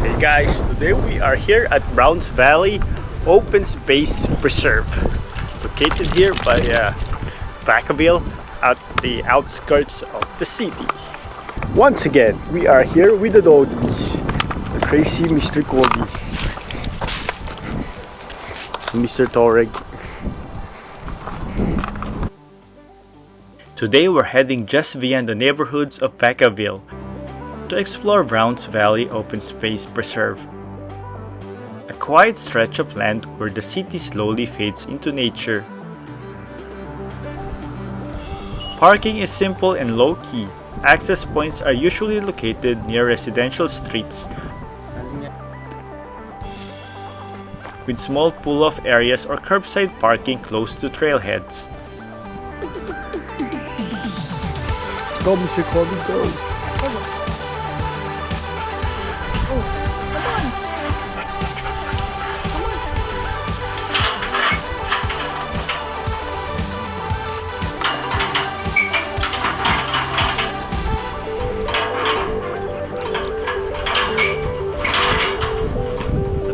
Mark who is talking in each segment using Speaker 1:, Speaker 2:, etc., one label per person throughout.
Speaker 1: Hey guys, today we are here at Browns Valley Open Space Preserve, located here by Vacaville at the outskirts of the city. Once again, we are here with the doggies, the crazy Mr. Kobe, Mr. Toreg. Today we're heading just beyond the neighborhoods of Vacaville to explore Browns Valley Open Space Preserve, a quiet stretch of land where the city slowly fades into nature. Parking is simple and low-key. Access points are usually located near residential streets, with small pull-off areas or curbside parking close to trailheads. Go, Mr. Kobe, go!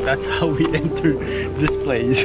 Speaker 1: That's how we enter this place.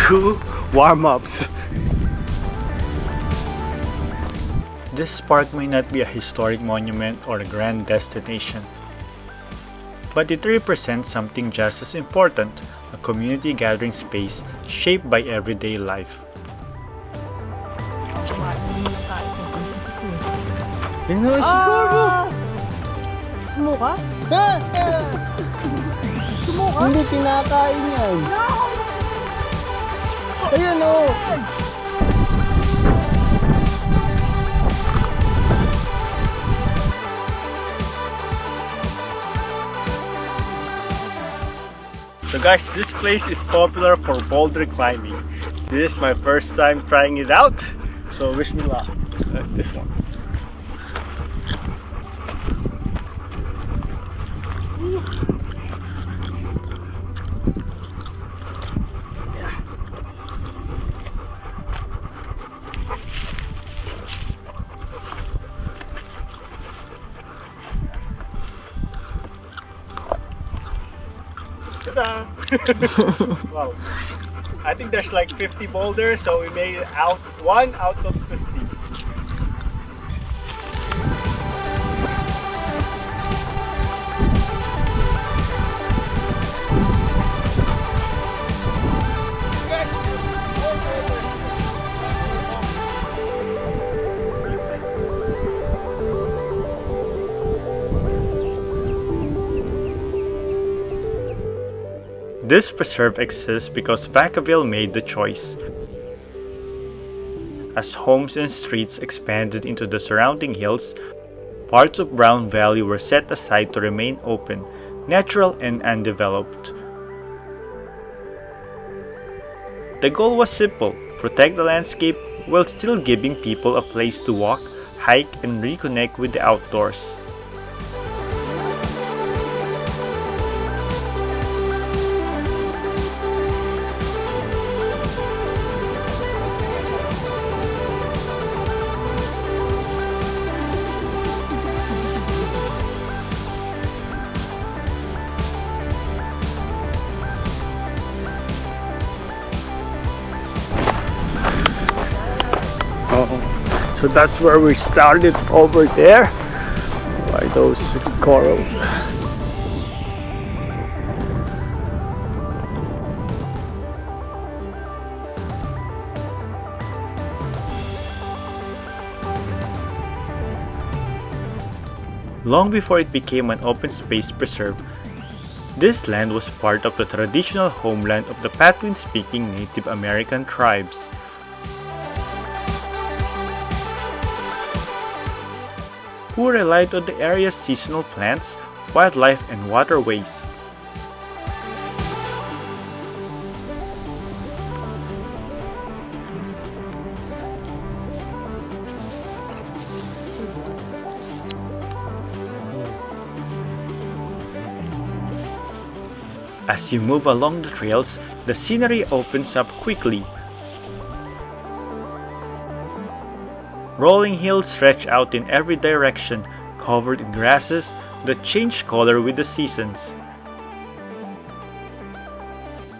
Speaker 1: Two warm-ups. This park may not be a historic monument or a grand destination, but it represents something just as important, a community gathering space shaped by everyday life.
Speaker 2: Sumuka? Sumuka? Hindi kinakain yan. Ayan o!
Speaker 1: So guys, this place is popular for boulder climbing. This is my first time trying it out, so wish me luck. This one. Wow, I think there's like 50 boulders, so we made it out one out of 50. This preserve exists because Vacaville made the choice. As homes and streets expanded into the surrounding hills, parts of Brown Valley were set aside to remain open, natural and undeveloped. The goal was simple: protect the landscape while still giving people a place to walk, hike, and reconnect with the outdoors. So that's where we started, over there by those corals. Long before it became an open space preserve, this land was part of the traditional homeland of the Patwin-speaking Native American tribes. Who relied on the area's seasonal plants, wildlife, and waterways. As you move along the trails, the scenery opens up quickly. Rolling hills stretch out in every direction, covered in grasses that change color with the seasons.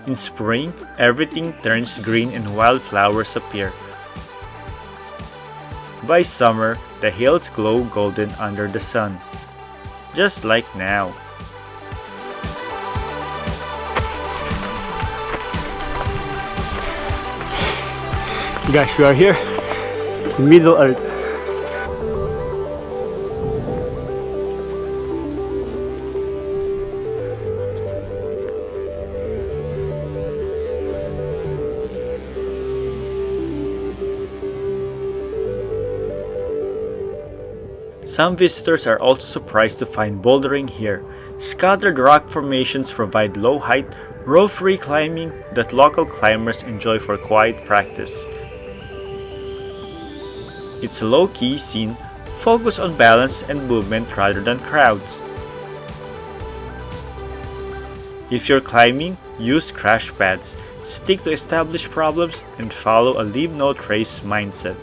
Speaker 1: In spring, everything turns green and wildflowers appear. By summer, the hills glow golden under the sun, just like now.
Speaker 2: Guys, we are here in Middle Earth.
Speaker 1: Some visitors are also surprised to find bouldering here. Scattered rock formations provide low height, rope-free climbing that local climbers enjoy for quiet practice. It's a low-key scene, focused on balance and movement rather than crowds. If you're climbing, use crash pads, stick to established problems, and follow a leave no trace mindset.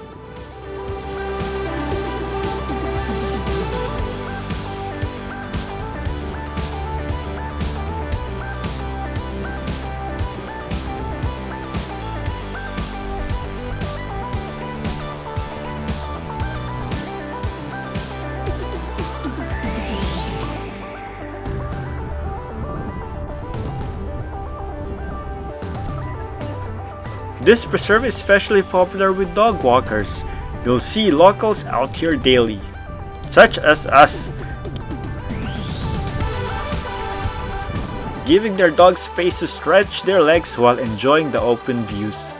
Speaker 1: This preserve is especially popular with dog walkers. You'll see locals out here daily, such as us, giving their dogs space to stretch their legs while enjoying the open views.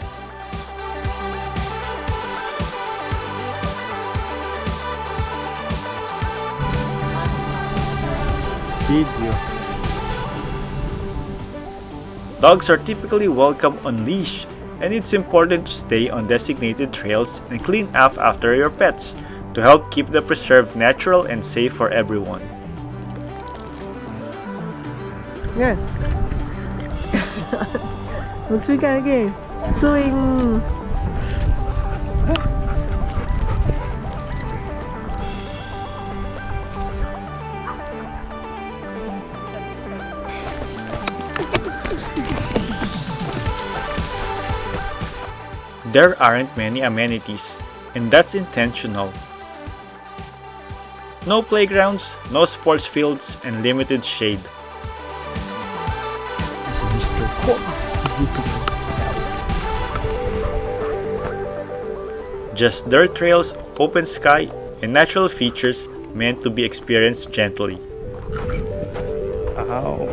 Speaker 1: Dogs are typically welcome on leash, and it's important to stay on designated trails and clean up after your pets to help keep the preserve natural and safe for everyone.
Speaker 2: Yeah. Mag-swing ka again. Swing!
Speaker 1: There aren't many amenities, and that's intentional. No playgrounds, no sports fields, and limited shade. Just dirt trails, open sky, and natural features meant to be experienced gently.
Speaker 2: Ow.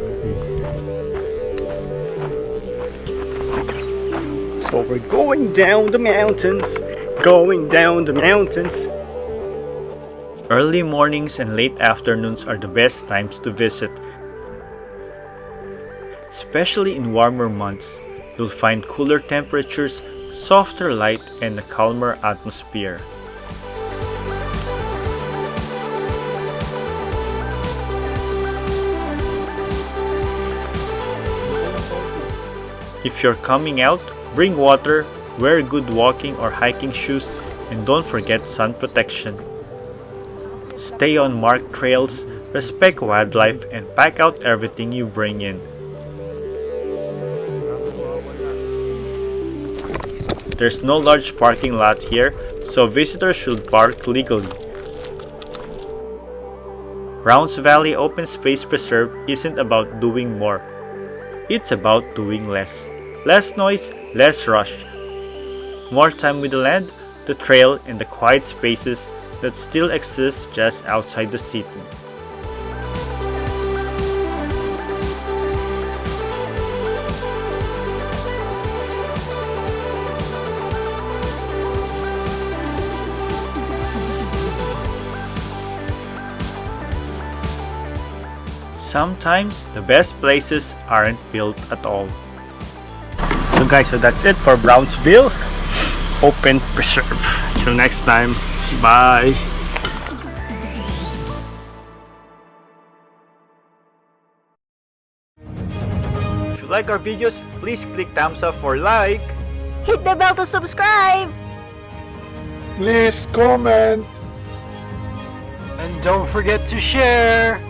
Speaker 1: So we're going down the mountains, going down the mountains. Early mornings and late afternoons are the best times to visit. Especially in warmer months, you'll find cooler temperatures, softer light, and a calmer atmosphere. If you're coming out, bring water, wear good walking or hiking shoes, and don't forget sun protection. Stay on marked trails, respect wildlife, and pack out everything you bring in. There's no large parking lot here, so visitors should park legally. Rounds Valley Open Space Preserve isn't about doing more. It's about doing less. Less noise, less rush. More time with the land, the trail, and the quiet spaces that still exist just outside the city. Sometimes the best places aren't built at all. So guys, so that's it for Brownsville Open Preserve. Till next time, bye! If you like our videos, please click thumbs up for like.
Speaker 3: Hit the bell to subscribe!
Speaker 2: Please comment.
Speaker 1: And don't forget to share!